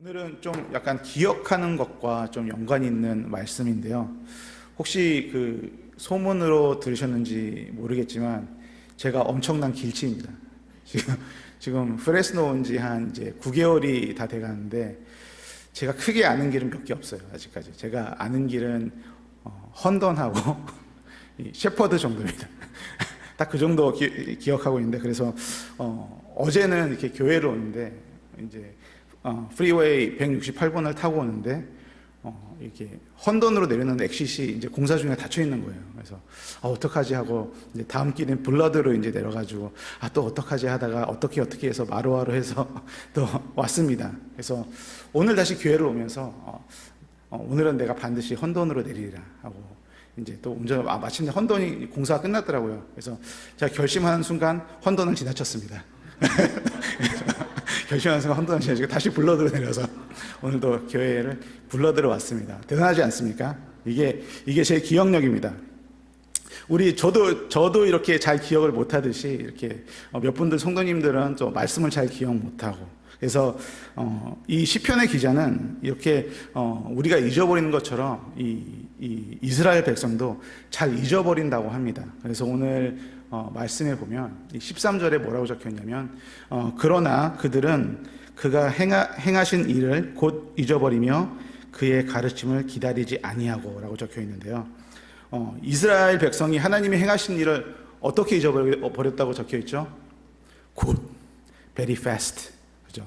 오늘은 좀 약간 기억하는 것과 좀 연관이 있는 말씀인데요. 혹시 그 소문으로 들으셨는지 모르겠지만 제가 엄청난 길치입니다. 지금 프레스노 온 지 한 이제 9개월이 다 돼가는데 제가 크게 아는 길은 몇 개 없어요. 아직까지 제가 아는 길은 헌던하고 이 셰퍼드 정도입니다. 딱 그 정도 기억하고 있는데, 그래서 어제는 이렇게 교회를 오는데 이제 프리웨이 168번을 타고 오는데 이렇게 헌던으로 내려놓는 엑싯이 이제 공사 중에 닫혀 있는 거예요. 그래서 어떡하지 하고 이제 다음 길은 블러드로 이제 내려가지고 또 어떡하지 하다가 어떻게 해서 마루아로 해서 또 왔습니다. 그래서 오늘 다시 교회를 오면서 오늘은 내가 반드시 헌던으로 내리리라 하고 이제 또 운전 마침내 헌던이 공사가 끝났더라고요. 그래서 제가 결심하는 순간 헌던을 지나쳤습니다. 결심하는 순간 헌던을 지나치고 다시 블러드로 내려서 오늘도 교회를 블러드로 왔습니다. 대단하지 않습니까? 이게 제 기억력입니다. 저도 이렇게 잘 기억을 못하듯이 이렇게 몇 분들 성도님들은 또 말씀을 잘 기억 못하고, 그래서 이 시편의 기자는 이렇게 우리가 잊어버리는 것처럼 이 이스라엘 백성도 잘 잊어버린다고 합니다. 그래서 오늘 말씀에 보면 이 13절에 뭐라고 적혀 있냐면 그러나 그들은 그가 행하신 일을 곧 잊어버리며 그의 가르침을 기다리지 아니하고 라고 적혀 있는데요. 이스라엘 백성이 하나님이 행하신 일을 어떻게 잊어버렸다고 적혀 있죠? 곧, very fast. 그죠?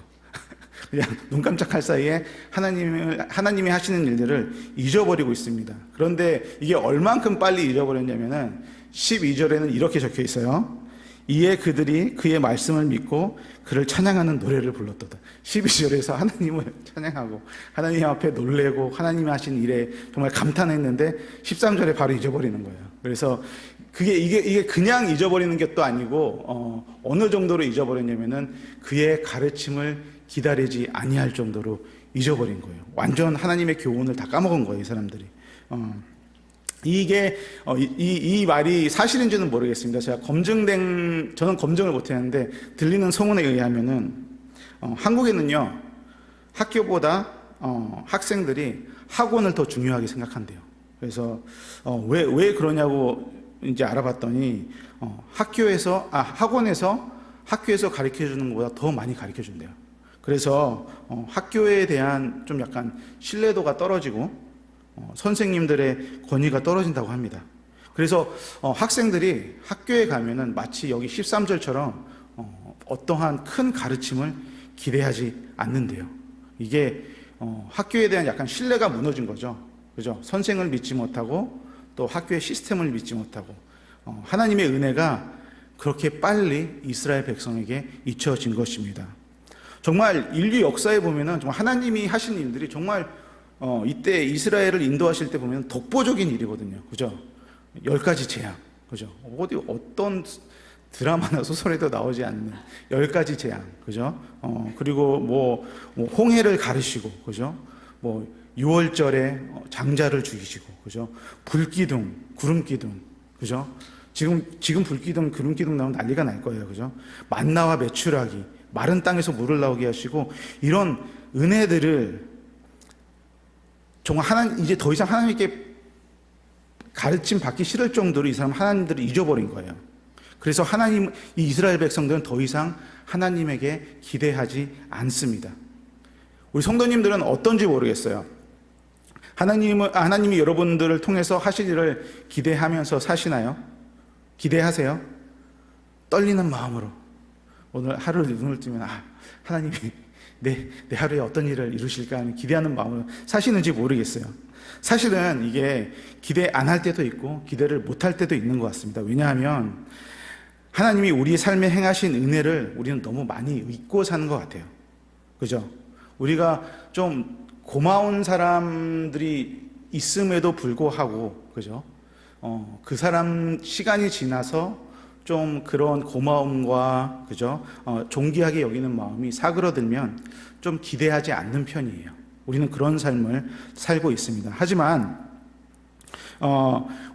그냥 눈 깜짝할 사이에 하나님이 하시는 일들을 잊어버리고 있습니다. 그런데 이게 얼만큼 빨리 잊어버렸냐면은 12절에는 이렇게 적혀 있어요. 이에 그들이 그의 말씀을 믿고 그를 찬양하는 노래를 불렀도다. 12절에서 하나님을 찬양하고 하나님 앞에 놀래고 하나님이 하신 일에 정말 감탄했는데 13절에 바로 잊어버리는 거예요. 그래서 이게 그냥 잊어버리는 것도 아니고 어느 정도로 잊어버렸냐면은 그의 가르침을 기다리지 아니할 정도로 잊어버린 거예요. 완전 하나님의 교훈을 다 까먹은 거예요, 이 사람들이. 이게 이 말이 사실인지는 모르겠습니다. 저는 검증을 못했는데 들리는 소문에 의하면은 한국에는요 학교보다 학생들이 학원을 더 중요하게 생각한대요. 그래서 왜 그러냐고 이제 알아봤더니 학원에서 가르쳐 주는 것보다 더 많이 가르쳐 준대요. 그래서 학교에 대한 좀 약간 신뢰도가 떨어지고 선생님들의 권위가 떨어진다고 합니다. 그래서 학생들이 학교에 가면은 마치 여기 13절처럼 어떠한 큰 가르침을 기대하지 않는데요. 이게 학교에 대한 약간 신뢰가 무너진 거죠. 그죠? 선생을 믿지 못하고 또 학교의 시스템을 믿지 못하고 하나님의 은혜가 그렇게 빨리 이스라엘 백성에게 잊혀진 것입니다. 정말 인류 역사에 보면은 정말 하나님이 하신 일들이 정말 이때 이스라엘을 인도하실 때 보면 독보적인 일이거든요. 그죠? 10가지 재앙. 그죠? 어떤 드라마나 소설에도 나오지 않는 10가지 재앙. 그죠? 그리고 뭐 홍해를 가르시고, 그죠? 6월절에 장자를 죽이시고, 그죠? 불기둥, 구름기둥. 그죠? 지금 불기둥, 구름기둥 나오면 난리가 날 거예요. 그죠? 만나와 메추라기, 마른 땅에서 물을 나오게 하시고, 이런 은혜들을 정말 이제 더 이상 하나님께 가르침 받기 싫을 정도로 이 사람 하나님들을 잊어버린 거예요. 그래서 이 이스라엘 백성들은 더 이상 하나님에게 기대하지 않습니다. 우리 성도님들은 어떤지 모르겠어요. 하나님이 여러분들을 통해서 하실 일을 기대하면서 사시나요? 기대하세요? 떨리는 마음으로 오늘 하루를 눈을 뜨면 하나님이 내 하루에 어떤 일을 이루실까 하는 기대하는 마음으로 사시는지 모르겠어요. 사실은 이게 기대 안 할 때도 있고 기대를 못 할 때도 있는 것 같습니다. 왜냐하면 하나님이 우리 삶에 행하신 은혜를 우리는 너무 많이 잊고 사는 것 같아요. 그죠? 우리가 좀 고마운 사람들이 있음에도 불구하고, 그죠? 그 사람 시간이 지나서 좀 그런 고마움과, 그죠? 존귀하게 여기는 마음이 사그러들면 좀 기대하지 않는 편이에요. 우리는 그런 삶을 살고 있습니다. 하지만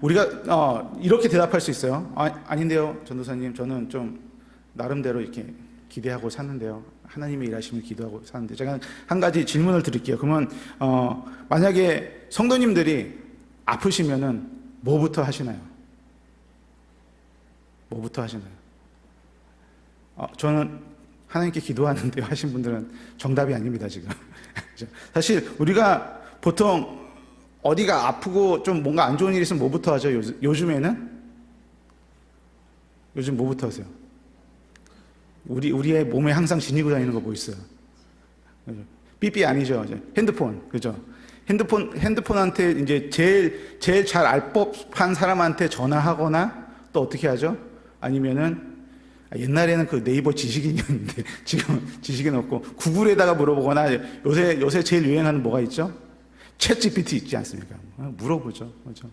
우리가 이렇게 대답할 수 있어요. 아닌데요, 전도사님, 저는 좀 나름대로 이렇게 기대하고 샀는데요. 하나님의 일하심을 기도하고 사는데, 제가 한 가지 질문을 드릴게요. 그러면 만약에 성도님들이 아프시면은 뭐부터 하시나요? 뭐부터 하시나요? 저는 하나님께 기도하는데요 하신 분들은 정답이 아닙니다, 지금. 사실 우리가 보통 어디가 아프고 좀 뭔가 안 좋은 일이 있으면 뭐부터 하죠? 요즘에는? 요즘 뭐부터 하세요? 우리의 몸에 항상 지니고 다니는 거 뭐 있어요? 삐삐 아니죠? 핸드폰, 그죠? 핸드폰한테 이제 제일 잘 알 법한 사람한테 전화하거나, 또 어떻게 하죠? 아니면은 옛날에는 그 네이버 지식인이었는데 지금 지식인 없고 구글에다가 물어보거나, 요새 제일 유행하는 뭐가 있죠? 챗 GPT 있지 않습니까? 물어보죠, 그렇죠?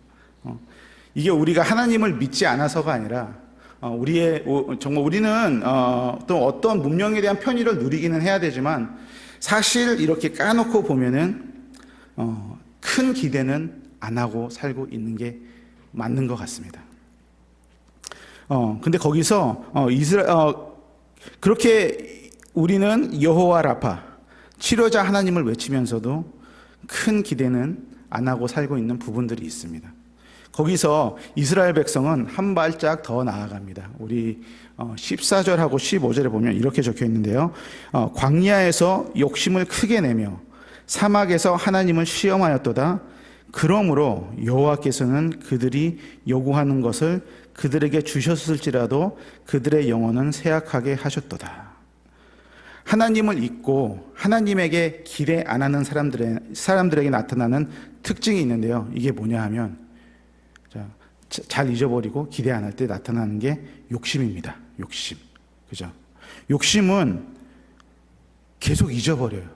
이게 우리가 하나님을 믿지 않아서가 아니라 정말 우리는 또 어떤 문명에 대한 편의를 누리기는 해야 되지만, 사실 이렇게 까놓고 보면은 큰 기대는 안 하고 살고 있는 게 맞는 것 같습니다. 근데 거기서 그렇게 우리는 여호와 라파, 치료자 하나님을 외치면서도 큰 기대는 안 하고 살고 있는 부분들이 있습니다. 거기서 이스라엘 백성은 한 발짝 더 나아갑니다. 우리 14절하고 15절에 보면 이렇게 적혀 있는데요. 광야에서 욕심을 크게 내며 사막에서 하나님을 시험하였도다. 그러므로 여호와께서는 그들이 요구하는 것을 그들에게 주셨을지라도 그들의 영혼은 쇠약하게 하셨도다. 하나님을 잊고 하나님에게 기대 안 하는 사람들에게 나타나는 특징이 있는데요. 이게 뭐냐 하면, 잘 잊어버리고 기대 안 할 때 나타나는 게 욕심입니다. 욕심. 그죠? 욕심은 계속 잊어버려요.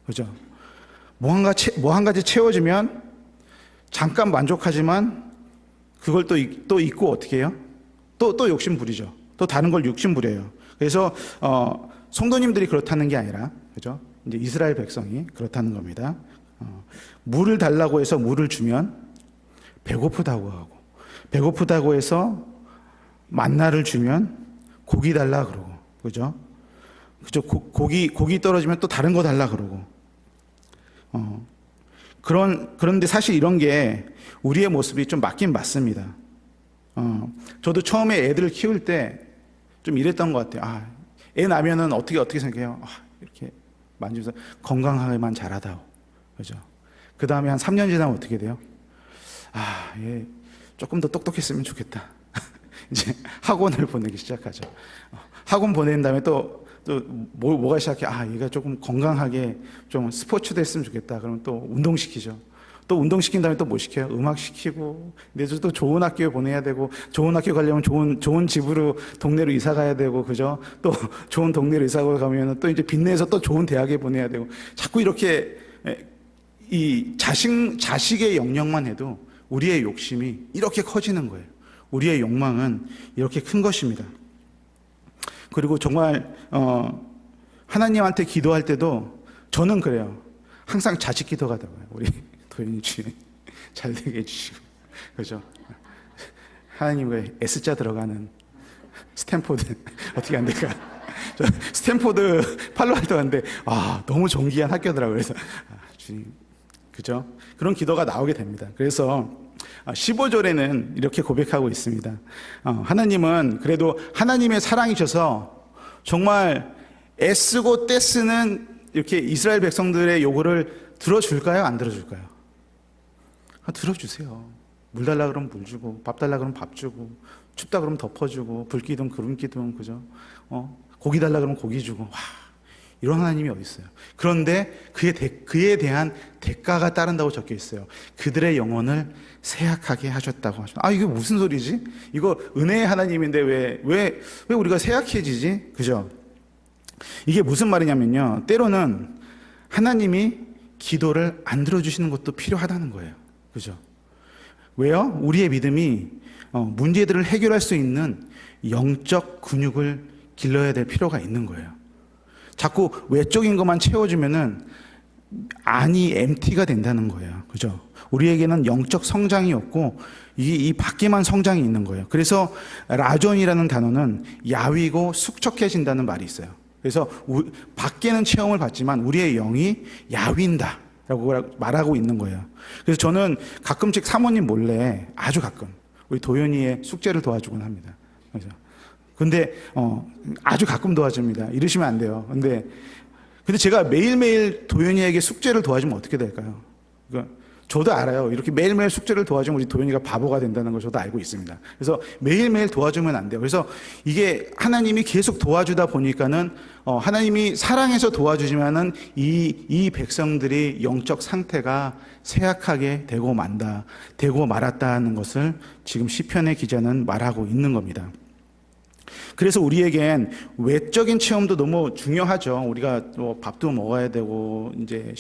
그죠? 뭐 한 가지 채워지면 잠깐 만족하지만 그걸 또 잊고 어떻게 해요? 또 욕심 부리죠. 또 다른 걸 욕심 부려요. 그래서 성도님들이 그렇다는 게 아니라, 그죠? 이제 이스라엘 백성이 그렇다는 겁니다. 물을 달라고 해서 물을 주면 배고프다고 하고, 배고프다고 해서 만나를 주면 고기 달라 그러고, 그죠? 그죠? 고기 떨어지면 또 다른 거 달라 그러고. 그런데 사실 이런 게 우리의 모습이 좀 맞긴 맞습니다. 저도 처음에 애들을 키울 때 좀 이랬던 것 같아요. 애 나면은 어떻게 생각해요? 이렇게 만지면서 건강하게만 자라다오. 그죠? 그 다음에 한 3년 지나면 어떻게 돼요? 얘 조금 더 똑똑했으면 좋겠다. 이제 학원을 보내기 시작하죠. 학원 보낸 다음에 뭐가 시작해? 얘가 조금 건강하게 좀 스포츠도 했으면 좋겠다. 그러면 또 운동시키죠. 또 운동시킨 다음에 또 뭐 시켜요? 음악 시키고, 내주 또 좋은 학교에 보내야 되고, 좋은 학교 가려면 좋은 집으로, 동네로 이사 가야 되고, 그죠? 또 좋은 동네로 이사 가면 또 이제 빚내서 또 좋은 대학에 보내야 되고, 자꾸 이렇게 이 자식의 영역만 해도 우리의 욕심이 이렇게 커지는 거예요. 우리의 욕망은 이렇게 큰 것입니다. 그리고 정말 하나님한테 기도할 때도 저는 그래요. 항상 자식 기도가 들어가요. 우리 도현이 주님 잘 되게 해주시고, 그죠? 하나님 왜 S자 들어가는 스탠포드 어떻게 안 될까? 저 스탠포드 팔로알토 하는데 너무 존귀한 학교더라고요. 그래서 주님, 그죠? 그런 기도가 나오게 됩니다. 그래서 15절에는 이렇게 고백하고 있습니다. 하나님은 그래도 하나님의 사랑이셔서 정말 애쓰고 떼쓰는 이렇게 이스라엘 백성들의 요구를 들어줄까요? 안 들어줄까요? 들어주세요. 물 달라 그러면 물 주고, 밥 달라 그러면 밥 주고, 춥다 그러면 덮어주고, 불 기둥 구름 기둥, 그죠? 고기 달라 그러면 고기 주고. 이런 하나님이 어디 있어요? 그런데 그에 대한 대가가 따른다고 적혀 있어요. 그들의 영혼을 쇠약하게 하셨다고 하셨다. 이게 무슨 소리지? 이거 은혜의 하나님인데 왜 우리가 쇠약해지지? 그죠? 이게 무슨 말이냐면요. 때로는 하나님이 기도를 안 들어주시는 것도 필요하다는 거예요. 그죠? 왜요? 우리의 믿음이 문제들을 해결할 수 있는 영적 근육을 길러야 될 필요가 있는 거예요. 자꾸 외적인 것만 채워주면은 안이 MT가 된다는 거예요. 그죠? 우리에게는 영적 성장이 없고 이 밖에만 성장이 있는 거예요. 그래서 라존이라는 단어는 야위고 숙척해진다는 말이 있어요. 그래서 밖에는 체험을 받지만 우리의 영이 야윈다라고 말하고 있는 거예요. 그래서 저는 가끔씩 사모님 몰래 아주 가끔 우리 도연이의 숙제를 도와주곤 합니다. 그래서 근데 아주 가끔 도와줍니다. 이러시면 안 돼요. 근데 제가 매일매일 도연이에게 숙제를 도와주면 어떻게 될까요? 그러니까 저도 알아요. 이렇게 매일매일 숙제를 도와주면 우리 도연이가 바보가 된다는 걸 저도 알고 있습니다. 그래서 매일매일 도와주면 안 돼요. 그래서 이게 하나님이 계속 도와주다 보니까는 하나님이 사랑해서 도와주지만은 이 백성들이 영적 상태가 쇠약하게 되고 말았다는 것을 지금 시편의 기자는 말하고 있는 겁니다. 그래서 우리에겐 외적인 체험도 너무 중요하죠. 우리가 뭐 밥도 먹어야 되고 이제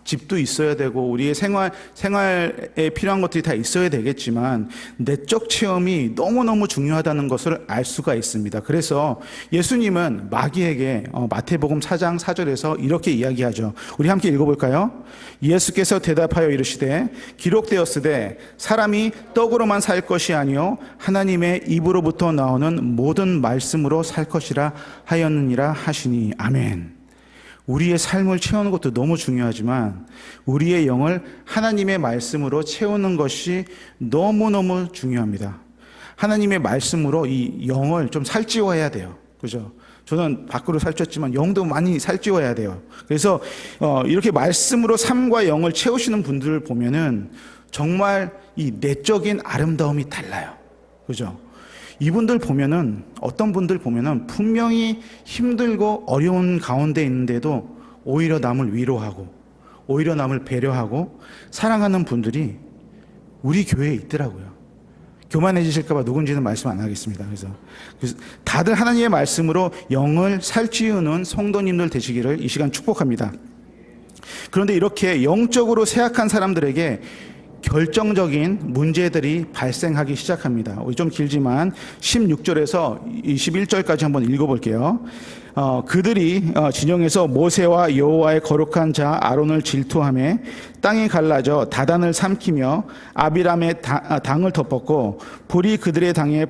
집도 있어야 되고 우리의 생활에 필요한 것들이 다 있어야 되겠지만 내적 체험이 너무너무 중요하다는 것을 알 수가 있습니다. 그래서 예수님은 마귀에게 마태복음 4장 4절에서 이렇게 이야기하죠. 우리 함께 읽어볼까요? 예수께서 대답하여 이르시되 기록되었으되 사람이 떡으로만 살 것이 아니요 하나님의 입으로부터 나오는 모든 말씀으로 살 것이라 하였느니라 하시니 아멘. 우리의 삶을 채우는 것도 너무 중요하지만 우리의 영을 하나님의 말씀으로 채우는 것이 너무너무 중요합니다. 하나님의 말씀으로 이 영을 좀 살찌워야 돼요. 그죠? 저는 밖으로 살쪘지만 영도 많이 살찌워야 돼요. 그래서 이렇게 말씀으로 삶과 영을 채우시는 분들을 보면은 정말 이 내적인 아름다움이 달라요. 그죠? 이분들 보면은 어떤 분들 보면은 분명히 힘들고 어려운 가운데 있는데도 오히려 남을 위로하고 오히려 남을 배려하고 사랑하는 분들이 우리 교회에 있더라고요. 교만해지실까봐 누군지는 말씀 안 하겠습니다. 그래서 다들 하나님의 말씀으로 영을 살찌우는 성도님들 되시기를 이 시간 축복합니다. 그런데 이렇게 영적으로 쇠약한 사람들에게 결정적인 문제들이 발생하기 시작합니다. 좀 길지만 16절에서 21절까지 한번 읽어볼게요. 그들이 진영에서 모세와 여호와의 거룩한 자 아론을 질투하며 땅이 갈라져 다단을 삼키며 아비람의 당을 덮었고 불이 그들의 당에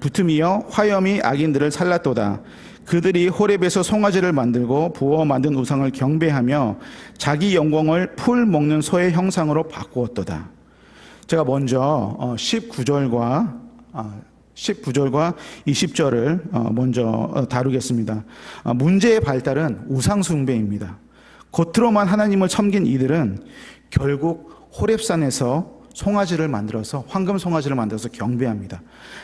붙음이여 화염이 악인들을 살랐도다. 그들이 호렙에서 송아지를 만들고 부어 만든 우상을 경배하며 자기 영광을 풀 먹는 소의 형상으로 바꾸었도다. 제가 먼저 19절과 20절을 먼저 다루겠습니다. 문제의 발달은 우상 숭배입니다. 겉으로만 하나님을 섬긴 이들은 결국 호렙산에서 송아지를 만들어서 황금 송아지를 만들어서 경배합니다.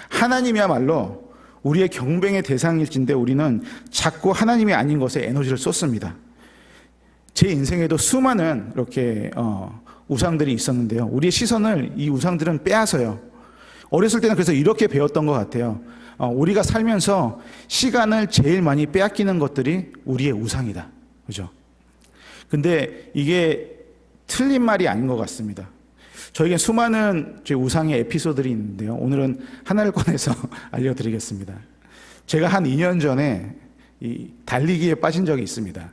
하나님이야말로 우리의 경배의 대상일진데 우리는 자꾸 하나님이 아닌 것에 에너지를 쏟습니다. 제 인생에도 수많은 이렇게 우상들이 있었는데요. 우리의 시선을 이 우상들은 빼앗아요. 어렸을 때는 그래서 이렇게 배웠던 것 같아요. 우리가 살면서 시간을 제일 많이 빼앗기는 것들이 우리의 우상이다. 그죠? 근데 이게 틀린 말이 아닌 것 같습니다. 저에겐 수많은 우상의 에피소드들이 있는데요. 오늘은 하나를 꺼내서 알려드리겠습니다. 제가 한 2년 전에 이 달리기에 빠진 적이 있습니다.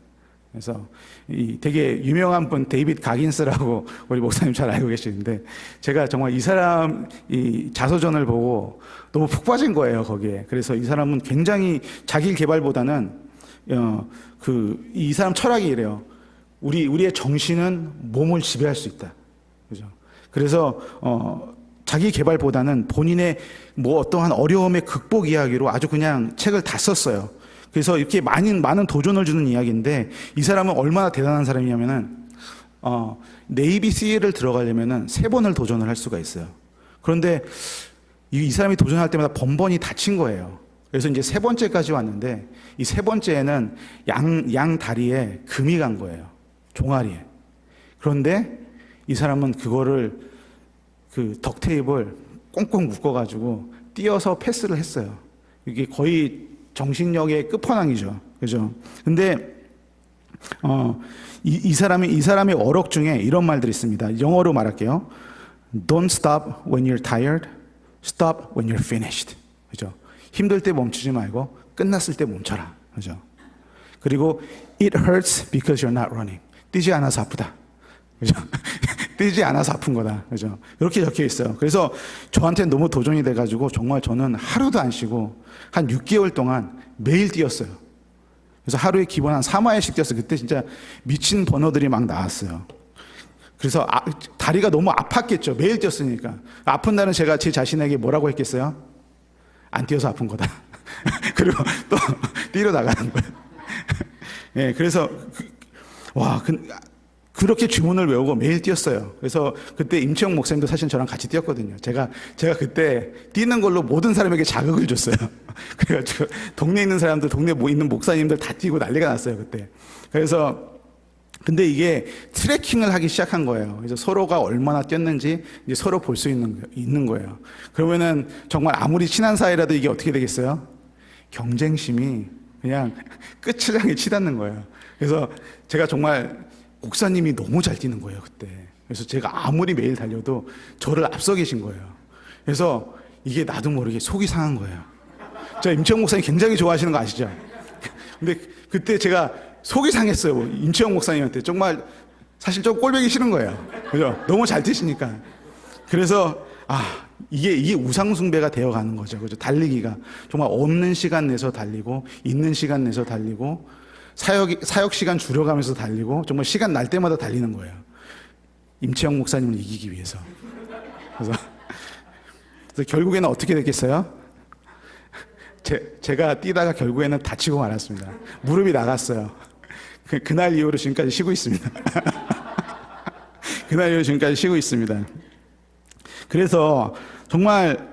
그래서 이 되게 유명한 분 데이빗 가긴스라고 우리 목사님 잘 알고 계시는데 제가 정말 이 사람 이 자서전을 보고 너무 푹 빠진 거예요, 거기에. 그래서 이 사람은 굉장히 자기 개발보다는 이 사람 철학이 이래요. 우리의 정신은 몸을 지배할 수 있다. 그죠? 그래서 자기 개발보다는 본인의 뭐 어떠한 어려움의 극복 이야기로 아주 그냥 책을 다 썼어요. 그래서 이렇게 많은 도전을 주는 이야기인데 이 사람은 얼마나 대단한 사람이냐면은 네이비 시에를 들어가려면은 3번을 도전을 할 수가 있어요. 그런데 이 사람이 도전할 때마다 번번이 다친 거예요. 그래서 이제 3번째까지 왔는데 이 3번째에는 양 다리에 금이 간 거예요. 종아리에. 그런데 이 사람은 그거를 덕테이프를 꽁꽁 묶어가지고 띄어서 패스를 했어요. 이게 거의 정신력의 끝판왕이죠. 그죠? 근데, 이 사람의 어록 중에 이런 말들이 있습니다. 영어로 말할게요. Don't stop when you're tired. Stop when you're finished. 그죠? 힘들 때 멈추지 말고 끝났을 때 멈춰라. 그죠? 그리고 It hurts because you're not running. 뛰지 않아서 아프다. 그죠? 뛰지 않아서 아픈 거다. 그죠? 이렇게 적혀 있어요. 그래서 저한테는 너무 도전이 돼가지고 정말 저는 하루도 안 쉬고 한 6개월 동안 매일 뛰었어요. 그래서 하루에 기본 한 3마일씩 뛰었어요. 그때 진짜 미친 번호들이 막 나왔어요. 그래서 다리가 너무 아팠겠죠. 매일 뛰었으니까. 아픈 날은 제가 제 자신에게 뭐라고 했겠어요? 안 뛰어서 아픈 거다. 그리고 또 뛰러 나가는 거예요. 예, 그래서 그렇게 주문을 외우고 매일 뛰었어요. 그래서 그때 임채영 목사님도 사실 저랑 같이 뛰었거든요. 제가 그때 뛰는 걸로 모든 사람에게 자극을 줬어요. 그래가지고 동네에 있는 사람들, 동네에 있는 목사님들 다 뛰고 난리가 났어요, 그때. 그래서 근데 이게 트래킹을 하기 시작한 거예요. 그래서 서로가 얼마나 뛰었는지 이제 서로 볼 수 있는 거예요. 그러면은 정말 아무리 친한 사이라도 이게 어떻게 되겠어요? 경쟁심이 그냥 끝을 향해 치닫는 거예요. 그래서 제가 정말 목사님이 너무 잘 뛰는 거예요, 그때. 그래서 제가 아무리 매일 달려도 저를 앞서 계신 거예요. 그래서 이게 나도 모르게 속이 상한 거예요. 제가 임채영 목사님 굉장히 좋아하시는 거 아시죠? 근데 그때 제가 속이 상했어요. 임채영 목사님한테. 정말 사실 좀 꼴보기 싫은 거예요. 그죠? 너무 잘 뛰시니까. 그래서 이게 우상숭배가 되어가는 거죠. 그죠? 달리기가 정말 없는 시간 내서 달리고 있는 시간 내서 달리고 사역 시간 줄여가면서 달리고 정말 시간 날 때마다 달리는 거예요. 임채영 목사님을 이기기 위해서. 그래서 결국에는 어떻게 됐겠어요? 제가 뛰다가 결국에는 다치고 말았습니다. 무릎이 나갔어요. 그날 이후로 지금까지 쉬고 있습니다. 그날 이후로 지금까지 쉬고 있습니다. 그래서 정말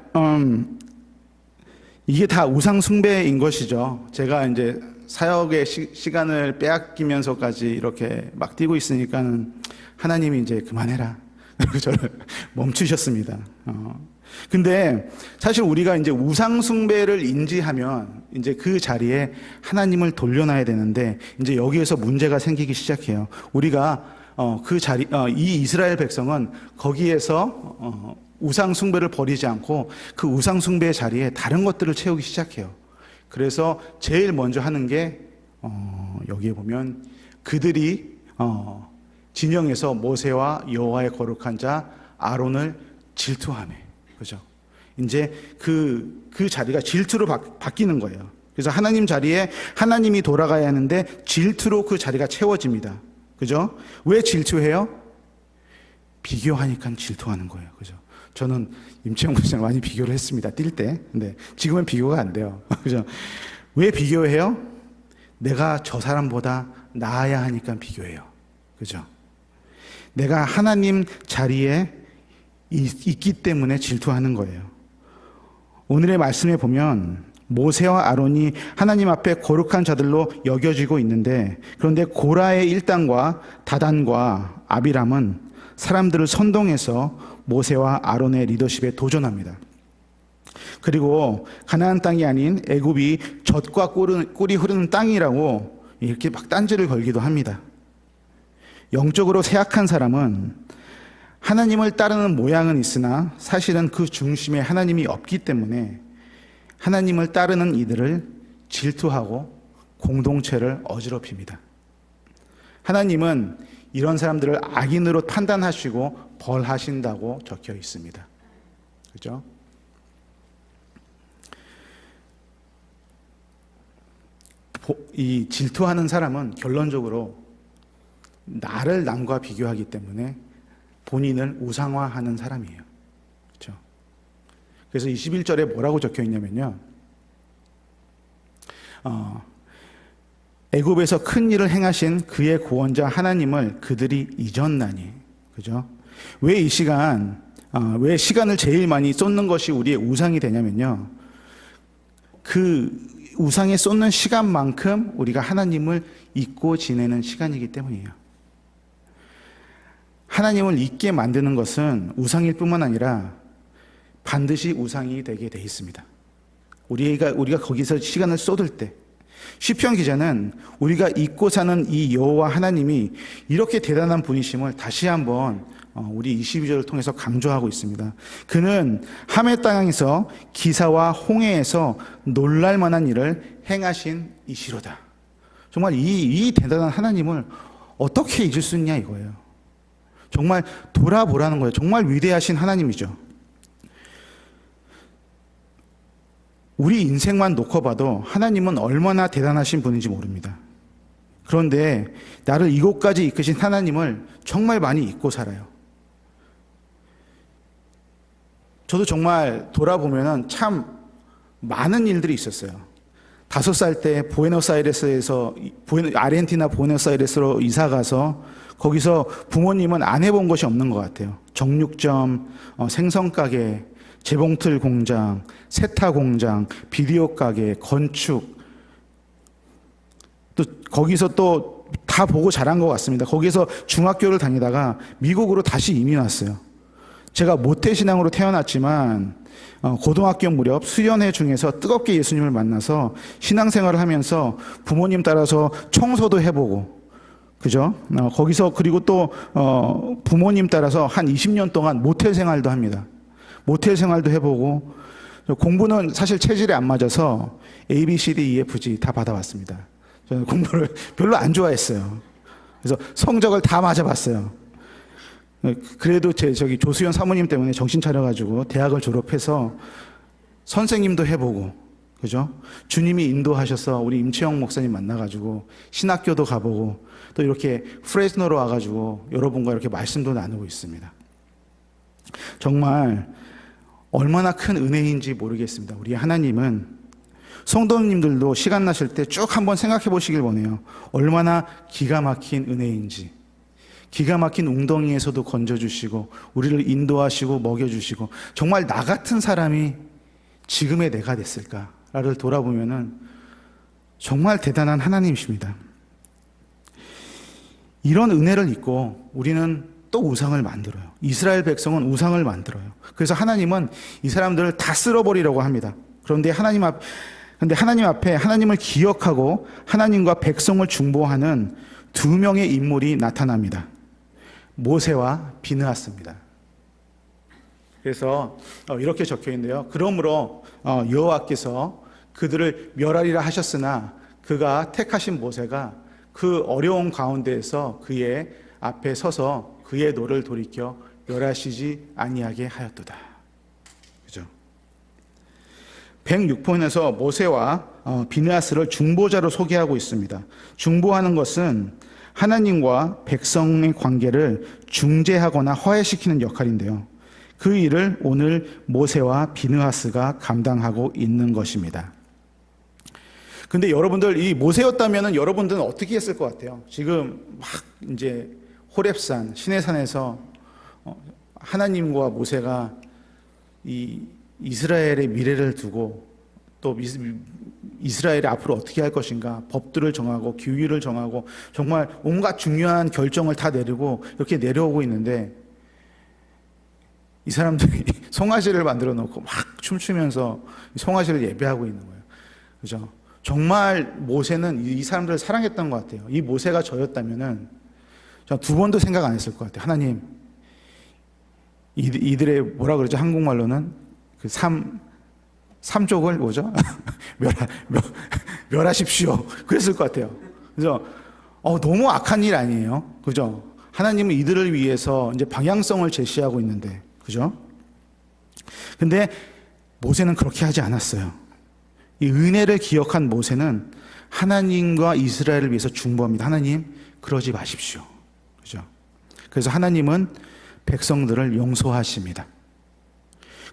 이게 다 우상 숭배인 것이죠. 제가 이제 사역의 시간을 빼앗기면서까지 이렇게 막 뛰고 있으니까는 하나님이 이제 그만해라. 그리고 저를 멈추셨습니다. 근데 사실 우리가 이제 우상 숭배를 인지하면 이제 그 자리에 하나님을 돌려놔야 되는데 이제 여기에서 문제가 생기기 시작해요. 우리가 이 이스라엘 백성은 거기에서 우상 숭배를 버리지 않고 그 우상 숭배의 자리에 다른 것들을 채우기 시작해요. 그래서 제일 먼저 하는 게 여기에 보면 그들이 진영에서 모세와 여호와의 거룩한 자 아론을 질투하며, 그죠? 이제 그 자리가 질투로 바뀌는 거예요. 그래서 하나님 자리에 하나님이 돌아가야 하는데 질투로 그 자리가 채워집니다. 그죠? 왜 질투해요? 비교하니까 질투하는 거예요. 그죠? 저는 임채영 목사님 많이 비교를 했습니다. 뛸 때. 근데 지금은 비교가 안 돼요. 그죠? 왜 비교해요? 내가 저 사람보다 나아야 하니까 비교해요. 그죠? 내가 하나님 자리에 있기 때문에 질투하는 거예요. 오늘의 말씀에 보면 모세와 아론이 하나님 앞에 거룩한 자들로 여겨지고 있는데, 그런데 고라의 일당과 다단과 아비람은 사람들을 선동해서 모세와 아론의 리더십에 도전합니다. 그리고 가나안 땅이 아닌 애굽이 젖과 꿀이 흐르는 땅이라고 이렇게 막 딴지를 걸기도 합니다. 영적으로 쇠약한 사람은 하나님을 따르는 모양은 있으나 사실은 그 중심에 하나님이 없기 때문에 하나님을 따르는 이들을 질투하고 공동체를 어지럽힙니다. 하나님은 이런 사람들을 악인으로 판단하시고 벌하신다고 적혀 있습니다. 그죠? 이 질투하는 사람은 결론적으로 나를 남과 비교하기 때문에 본인을 우상화하는 사람이에요. 그렇죠? 그래서 21절에 뭐라고 적혀 있냐면요. 애굽에서 큰 일을 행하신 그의 구원자 하나님을 그들이 잊었나니. 그죠? 왜 왜 시간을 제일 많이 쏟는 것이 우리의 우상이 되냐면요. 그 우상에 쏟는 시간만큼 우리가 하나님을 잊고 지내는 시간이기 때문이에요. 하나님을 잊게 만드는 것은 우상일 뿐만 아니라 반드시 우상이 되게 돼 있습니다. 우리가 거기서 시간을 쏟을 때, 시편 기자는 우리가 잊고 사는 이 여호와 하나님이 이렇게 대단한 분이심을 다시 한번 우리 22절을 통해서 강조하고 있습니다. 그는 함의 땅에서 기사와 홍해에서 놀랄 만한 일을 행하신 이시로다. 정말 이 대단한 하나님을 어떻게 잊을 수 있냐 이거예요. 정말 돌아보라는 거예요. 정말 위대하신 하나님이죠. 우리 인생만 놓고 봐도 하나님은 얼마나 대단하신 분인지 모릅니다. 그런데 나를 이곳까지 이끄신 하나님을 정말 많이 잊고 살아요. 저도 정말 돌아보면은 참 많은 일들이 있었어요. 5살 때 아르헨티나 부에노스아이레스로 이사 가서 거기서 부모님은 안 해본 것이 없는 것 같아요. 정육점, 생선가게, 재봉틀 공장, 세타 공장, 비디오 가게, 건축, 또 거기서 또 다 보고 자란 것 같습니다. 거기서 중학교를 다니다가 미국으로 다시 이민 왔어요. 제가 모태신앙으로 태어났지만 고등학교 무렵 수련회 중에서 뜨겁게 예수님을 만나서 신앙생활을 하면서 부모님 따라서 청소도 해보고, 그죠? 거기서 그리고 또 부모님 따라서 한 20년 동안 모텔 생활도 합니다. 모텔 생활도 해보고, 공부는 사실 체질에 안 맞아서 A, B, C, D, E, F, G 다 받아봤습니다. 저는 공부를 별로 안 좋아했어요. 그래서 성적을 다 맞아봤어요. 그래도 저기 조수연 사모님 때문에 정신 차려가지고 대학을 졸업해서 선생님도 해보고, 그죠? 주님이 인도하셔서 우리 임채영 목사님 만나가지고 신학교도 가보고, 또 이렇게 프레스노로 와가지고 여러분과 이렇게 말씀도 나누고 있습니다. 정말 얼마나 큰 은혜인지 모르겠습니다. 우리 하나님은, 성도님들도 시간 나실 때 쭉 한번 생각해 보시길 원해요. 얼마나 기가 막힌 은혜인지. 기가 막힌 웅덩이에서도 건져주시고 우리를 인도하시고 먹여주시고, 정말 나 같은 사람이 지금의 내가 됐을까를 돌아보면은 정말 대단한 하나님이십니다. 이런 은혜를 잊고 우리는 또 우상을 만들어요. 이스라엘 백성은 우상을 만들어요. 그래서 하나님은 이 사람들을 다 쓸어버리려고 합니다. 그런데 하나님 앞에 하나님을 기억하고 하나님과 백성을 중보하는 2명의 인물이 나타납니다. 모세와 비느하스입니다. 그래서 이렇게 적혀 있는데요. 그러므로 여호와께서 그들을 멸하리라 하셨으나 그가 택하신 모세가 그 어려운 가운데에서 그의 앞에 서서 그의 노를 돌이켜 멸하시지 아니하게 하였도다. 그죠? 106편에서 모세와 비느하스를 중보자로 소개하고 있습니다. 중보하는 것은 하나님과 백성의 관계를 중재하거나 화해시키는 역할인데요. 그 일을 오늘 모세와 비느하스가 감당하고 있는 것입니다. 근데 여러분들, 이 모세였다면 여러분들은 어떻게 했을 것 같아요? 지금 막 이제 호렙산, 시내산에서 하나님과 모세가 이 이스라엘의 미래를 두고 또 이스라엘이 앞으로 어떻게 할 것인가, 법들을 정하고 규율을 정하고 정말 온갖 중요한 결정을 다 내리고 이렇게 내려오고 있는데, 이 사람들이 송아지를 만들어 놓고 막 춤추면서 송아지를 예배하고 있는 거예요. 그죠? 정말 모세는 이 사람들을 사랑했던 것 같아요. 이 모세가 저였다면은 저 2번도 생각 안 했을 것 같아요. 하나님, 이들의 뭐라 그러죠? 한국말로는 그 삼족을 뭐죠? 멸하십시오. 그랬을 것 같아요. 그래서 너무 악한 일 아니에요? 그죠? 하나님은 이들을 위해서 이제 방향성을 제시하고 있는데, 그죠? 근데 모세는 그렇게 하지 않았어요. 이 은혜를 기억한 모세는 하나님과 이스라엘을 위해서 중보합니다. 하나님, 그러지 마십시오. 그죠? 그래서 하나님은 백성들을 용서하십니다.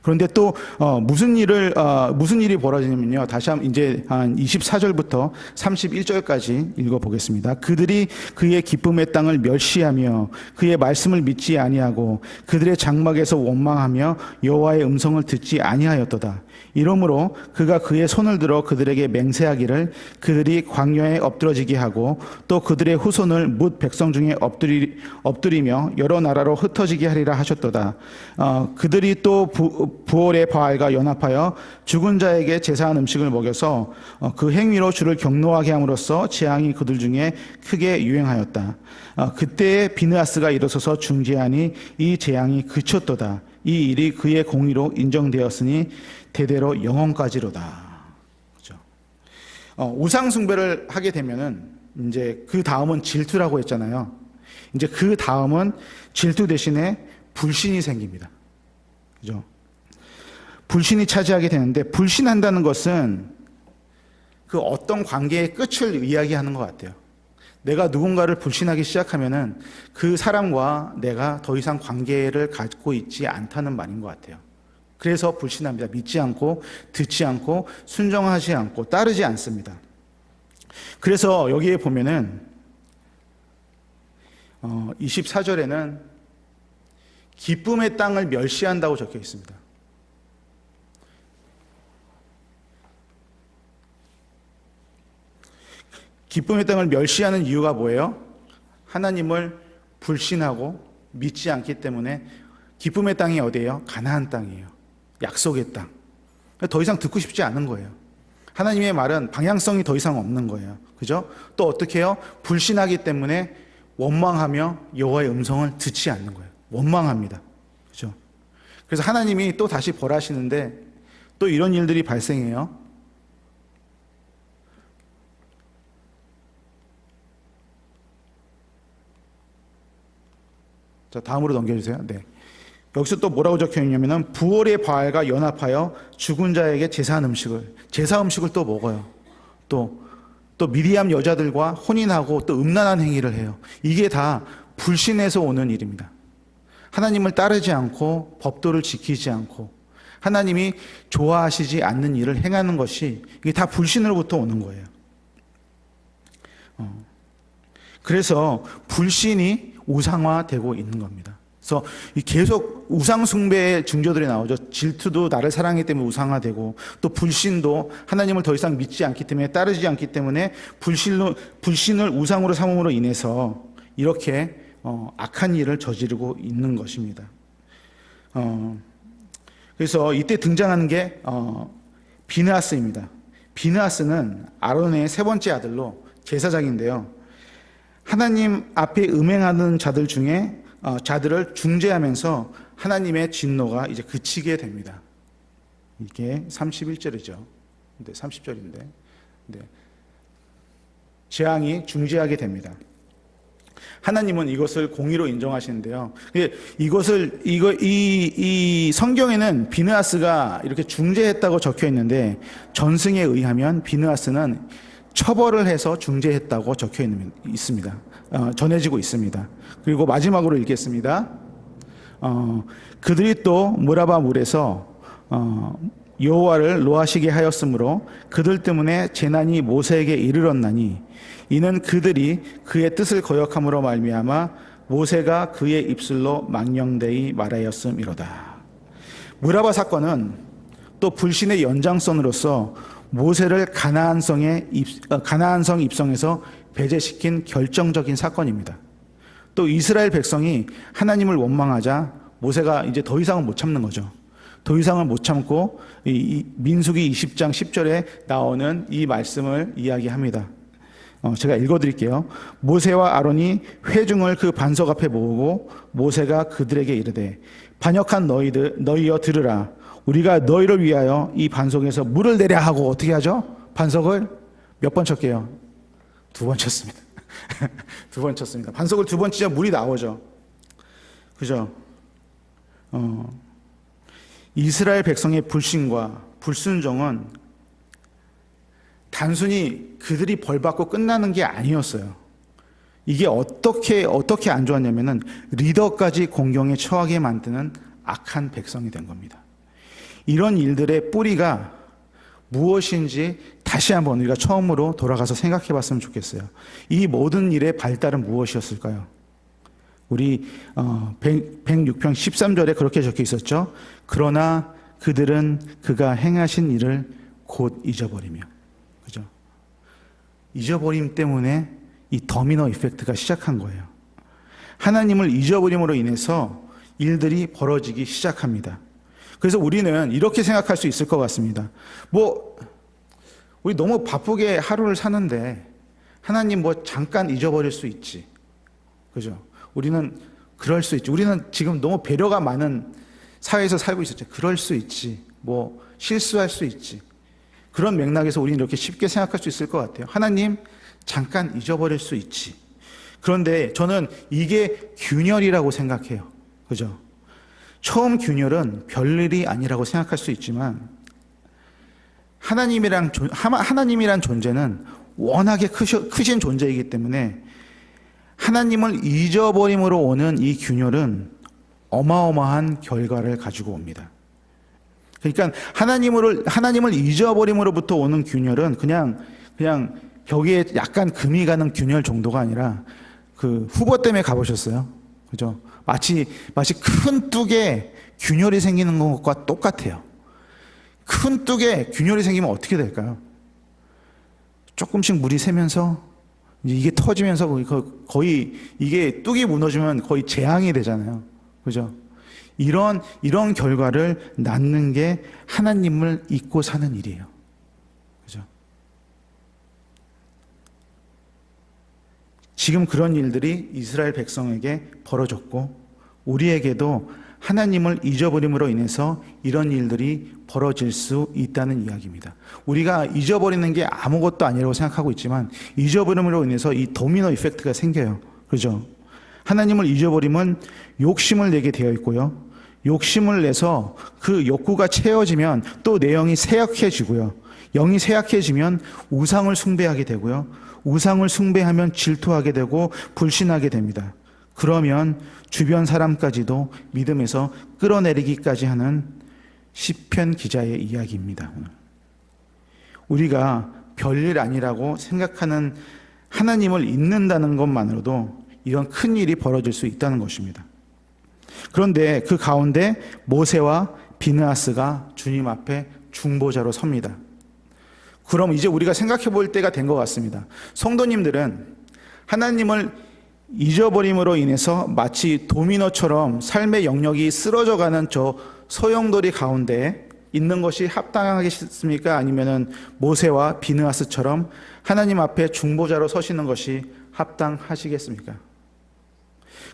그런데 또 무슨 일이 벌어지냐면요. 다시 한번 이제 한 24절부터 31절까지 읽어보겠습니다. 그들이 그의 기쁨의 땅을 멸시하며 그의 말씀을 믿지 아니하고 그들의 장막에서 원망하며 여호와의 음성을 듣지 아니하였도다. 이러므로 그가 그의 손을 들어 그들에게 맹세하기를 그들이 광야에 엎드러지게 하고 또 그들의 후손을 뭇 백성 중에 엎드리며 여러 나라로 흩어지게 하리라 하셨도다. 그들이 또 부올의 바알과 연합하여 죽은 자에게 제사한 음식을 먹여서 그 행위로 주를 경노하게 함으로써 재앙이 그들 중에 크게 유행하였다. 그때에 비느하스가 일어서서 중재하니 이 재앙이 그쳤도다. 이 일이 그의 공의로 인정되었으니 대대로 영원까지로다. 그렇죠? 우상 숭배를 하게 되면은 이제 그 다음은 질투라고 했잖아요. 이제 그 다음은 질투 대신에 불신이 생깁니다. 그죠? 불신이 차지하게 되는데, 불신한다는 것은 그 어떤 관계의 끝을 이야기하는 것 같아요. 내가 누군가를 불신하기 시작하면은 그 사람과 내가 더 이상 관계를 갖고 있지 않다는 말인 것 같아요. 그래서 불신합니다. 믿지 않고, 듣지 않고, 순종하지 않고, 따르지 않습니다. 그래서 여기에 보면은 24절에는 기쁨의 땅을 멸시한다고 적혀 있습니다. 기쁨의 땅을 멸시하는 이유가 뭐예요? 하나님을 불신하고 믿지 않기 때문에. 기쁨의 땅이 어디예요? 가나안 땅이에요. 약속의 땅. 더 이상 듣고 싶지 않은 거예요. 하나님의 말은 방향성이 더 이상 없는 거예요. 그죠? 또 어떻게 해요? 불신하기 때문에 원망하며 여호와의 음성을 듣지 않는 거예요. 원망합니다. 그죠? 그래서 하나님이 또 다시 벌하시는데 또 이런 일들이 발생해요. 자, 다음으로 넘겨주세요. 네. 여기서 또 뭐라고 적혀 있냐면은 부월의 바알과 연합하여 죽은 자에게 제사 음식을 또 먹어요. 또 미디암 여자들과 혼인하고 또 음란한 행위를 해요. 이게 다 불신에서 오는 일입니다. 하나님을 따르지 않고 법도를 지키지 않고 하나님이 좋아하시지 않는 일을 행하는 것이 이게 다 불신으로부터 오는 거예요. 그래서 불신이 우상화되고 있는 겁니다. 그래서 계속 우상숭배의 징조들이 나오죠. 질투도 나를 사랑하기 때문에 우상화되고, 또 불신도 하나님을 더 이상 믿지 않기 때문에, 따르지 않기 때문에 불신을 우상으로 삼음으로 인해서 이렇게 악한 일을 저지르고 있는 것입니다. 그래서 이때 등장하는 게 비느하스입니다. 비느하스는 아론의 세 번째 아들로 제사장인데요. 하나님 앞에 음행하는 자들 중에 자들을 중재하면서 하나님의 진노가 이제 그치게 됩니다. 이게 31절이죠. 근데 30절인데. 네. 재앙이 중재하게 됩니다. 하나님은 이것을 공의로 인정하시는데요. 이 성경에는 비느하스가 이렇게 중재했다고 적혀 있는데 전승에 의하면 비느하스는 처벌을 해서 중재했다고 적혀 있습니다. 전해지고 있습니다. 그리고 마지막으로 읽겠습니다. 그들이 또 무라바 물에서 여호와를 노하시게 하였으므로 그들 때문에 재난이 모세에게 이르렀나니 이는 그들이 그의 뜻을 거역함으로 말미암아 모세가 그의 입술로 망령되이 말하였음이로다. 무라바 사건은 또 불신의 연장선으로서 모세를 가나안성 입성에서 배제시킨 결정적인 사건입니다. 또 이스라엘 백성이 하나님을 원망하자 모세가 이제 더 이상은 못 참는 거죠. 더 이상은 못 참고 이 민수기 20장 10절에 나오는 이 말씀을 이야기합니다. 제가 읽어드릴게요. 모세와 아론이 회중을 그 반석 앞에 모으고 모세가 그들에게 이르되 반역한 너희여 들으라. 우리가 너희를 위하여 이 반석에서 물을 내려 하고 어떻게 하죠? 반석을 몇 번 쳤게요? 2번 쳤습니다. 2번 쳤습니다. 반석을 2번 치자 물이 나오죠. 그죠? 이스라엘 백성의 불신과 불순종은 단순히 그들이 벌받고 끝나는 게 아니었어요. 이게 어떻게 안 좋았냐면은 리더까지 공경에 처하게 만드는 악한 백성이 된 겁니다. 이런 일들의 뿌리가 무엇인지 다시 한번 우리가 처음으로 돌아가서 생각해 봤으면 좋겠어요. 이 모든 일의 발달은 무엇이었을까요? 우리 106편 13절에 그렇게 적혀 있었죠. 그러나 그들은 그가 행하신 일을 곧 잊어버리며. 그죠? 잊어버림 때문에 이 더미너 이펙트가 시작한 거예요. 하나님을 잊어버림으로 인해서 일들이 벌어지기 시작합니다. 그래서 우리는 이렇게 생각할 수 있을 것 같습니다. 우리 너무 바쁘게 하루를 사는데 하나님 잠깐 잊어버릴 수 있지. 그죠? 우리는 그럴 수 있지. 우리는 지금 너무 배려가 많은 사회에서 살고 있었죠. 그럴 수 있지. 실수할 수 있지. 그런 맥락에서 우리는 이렇게 쉽게 생각할 수 있을 것 같아요. 하나님 잠깐 잊어버릴 수 있지. 그런데 저는 이게 균열이라고 생각해요. 그죠? 처음 균열은 별일이 아니라고 생각할 수 있지만 하나님이란 존재는 워낙에 크신 존재이기 때문에 하나님을 잊어버림으로 오는 이 균열은 어마어마한 결과를 가지고 옵니다. 그러니까 하나님을 잊어버림으로부터 오는 균열은 그냥 벽에 약간 금이 가는 균열 정도가 아니라 그 후보 때문에 가보셨어요? 그죠? 마치 큰 뚝에 균열이 생기는 것과 똑같아요. 큰 뚝에 균열이 생기면 어떻게 될까요? 조금씩 물이 새면서 이게 터지면서 거의 이게 뚝이 무너지면 거의 재앙이 되잖아요. 그죠? 이런 결과를 낳는 게 하나님을 잊고 사는 일이에요. 그죠? 지금 그런 일들이 이스라엘 백성에게 벌어졌고 우리에게도 하나님을 잊어버림으로 인해서 이런 일들이 벌어질 수 있다는 이야기입니다. 우리가 잊어버리는 게 아무것도 아니라고 생각하고 있지만 잊어버림으로 인해서 이 도미노 이펙트가 생겨요. 그죠? 하나님을 잊어버리면 욕심을 내게 되어 있고요. 욕심을 내서 그 욕구가 채워지면 또 내 영이 쇠약해지고요. 영이 쇠약해지면 우상을 숭배하게 되고요. 우상을 숭배하면 질투하게 되고 불신하게 됩니다. 그러면 주변 사람까지도 믿음에서 끌어내리기까지 하는 시편 기자의 이야기입니다. 우리가 별일 아니라고 생각하는 하나님을 잊는다는 것만으로도 이런 큰 일이 벌어질 수 있다는 것입니다. 그런데 그 가운데 모세와 비느하스가 주님 앞에 중보자로 섭니다. 그럼 이제 우리가 생각해 볼 때가 된 것 같습니다. 성도님들은 하나님을 잊어버림으로 인해서 마치 도미노처럼 삶의 영역이 쓰러져가는 저 소용돌이 가운데 있는 것이 합당하겠습니까? 아니면은 모세와 비느하스처럼 하나님 앞에 중보자로 서시는 것이 합당하시겠습니까?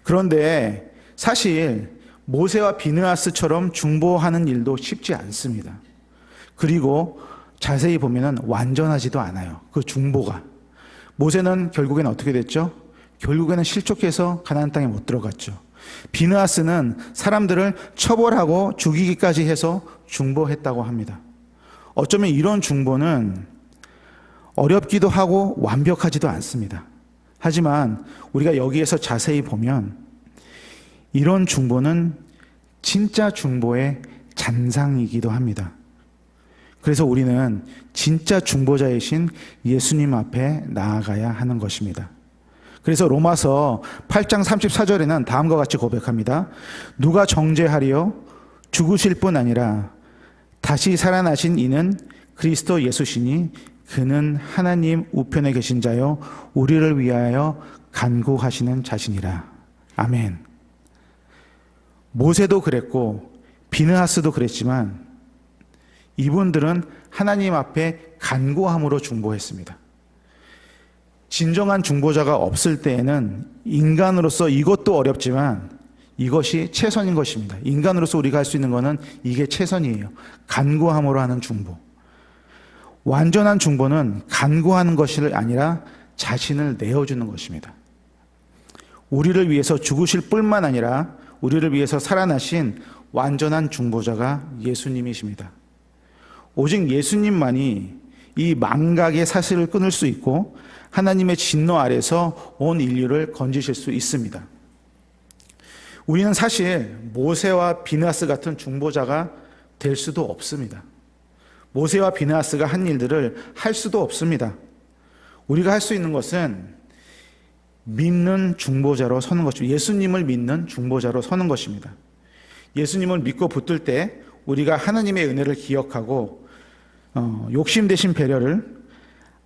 그런데 사실 모세와 비느하스처럼 중보하는 일도 쉽지 않습니다. 그리고 자세히 보면은 완전하지도 않아요. 그 중보가. 모세는 결국에는 어떻게 됐죠? 결국에는 실족해서 가나안 땅에 못 들어갔죠. 비느하스는 사람들을 처벌하고 죽이기까지 해서 중보했다고 합니다. 어쩌면 이런 중보는 어렵기도 하고 완벽하지도 않습니다. 하지만 우리가 여기에서 자세히 보면 이런 중보는 진짜 중보의 잔상이기도 합니다. 그래서 우리는 진짜 중보자이신 예수님 앞에 나아가야 하는 것입니다. 그래서 로마서 8장 34절에는 다음과 같이 고백합니다. 누가 정죄하리요? 죽으실 뿐 아니라 다시 살아나신 이는 그리스도 예수시니 그는 하나님 우편에 계신 자요 우리를 위하여 간구하시는 자신이라. 아멘. 모세도 그랬고 비느하스도 그랬지만 이분들은 하나님 앞에 간구함으로 중보했습니다. 진정한 중보자가 없을 때에는 인간으로서 이것도 어렵지만 이것이 최선인 것입니다. 인간으로서 우리가 할 수 있는 것은 이게 최선이에요. 간구함으로 하는 중보. 완전한 중보는 간구하는 것이 아니라 자신을 내어주는 것입니다. 우리를 위해서 죽으실 뿐만 아니라 우리를 위해서 살아나신 완전한 중보자가 예수님이십니다. 오직 예수님만이 이 망각의 사슬을 끊을 수 있고 하나님의 진노 아래서 온 인류를 건지실 수 있습니다. 우리는 사실 모세와 비느하스 같은 중보자가 될 수도 없습니다. 모세와 비느하스가 한 일들을 할 수도 없습니다. 우리가 할 수 있는 것은 믿는 중보자로 서는 것입니다. 예수님을 믿는 중보자로 서는 것입니다. 예수님을 믿고 붙들 때 우리가 하나님의 은혜를 기억하고 욕심 대신 배려를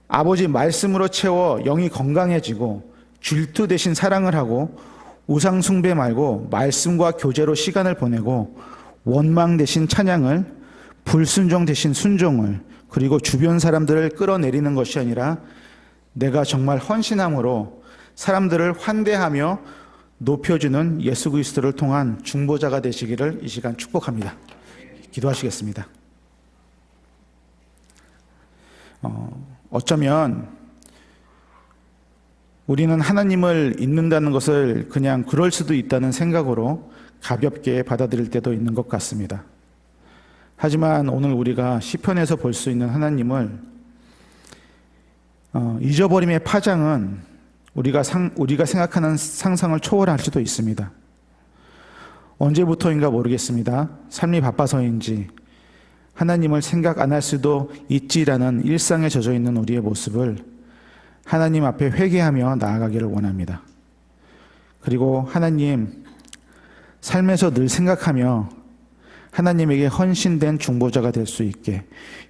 아버지 말씀으로 채워 영이 건강해지고 질투 대신 사랑을 하고 우상 숭배 말고 말씀과 교제로 시간을 보내고 원망 대신 찬양을 불순종 대신 순종을 그리고 주변 사람들을 끌어내리는 것이 아니라 내가 정말 헌신함으로 사람들을 환대하며 높여주는 예수 그리스도를 통한 중보자가 되시기를 이 시간 축복합니다. 기도하시겠습니다. 어쩌면 우리는 하나님을 잊는다는 것을 그냥 그럴 수도 있다는 생각으로 가볍게 받아들일 때도 있는 것 같습니다. 하지만 오늘 우리가 시편에서 볼 수 있는 하나님을 잊어버림의 파장은 우리가 생각하는 상상을 초월할 수도 있습니다. 언제부터인가 모르겠습니다. 삶이 바빠서인지 하나님을 생각 안 할 수도 있지라는 일상에 젖어 있는 우리의 모습을 하나님 앞에 회개하며 나아가기를 원합니다. 그리고 하나님, 삶에서 늘 생각하며 하나님에게 헌신된 중보자가 될 수 있게,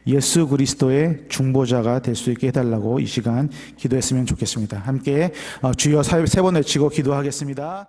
예수 그리스도의 중보자가 될 수 있게 해달라고 이 시간 기도했으면 좋겠습니다. 함께 주여 세 번 외치고 기도하겠습니다.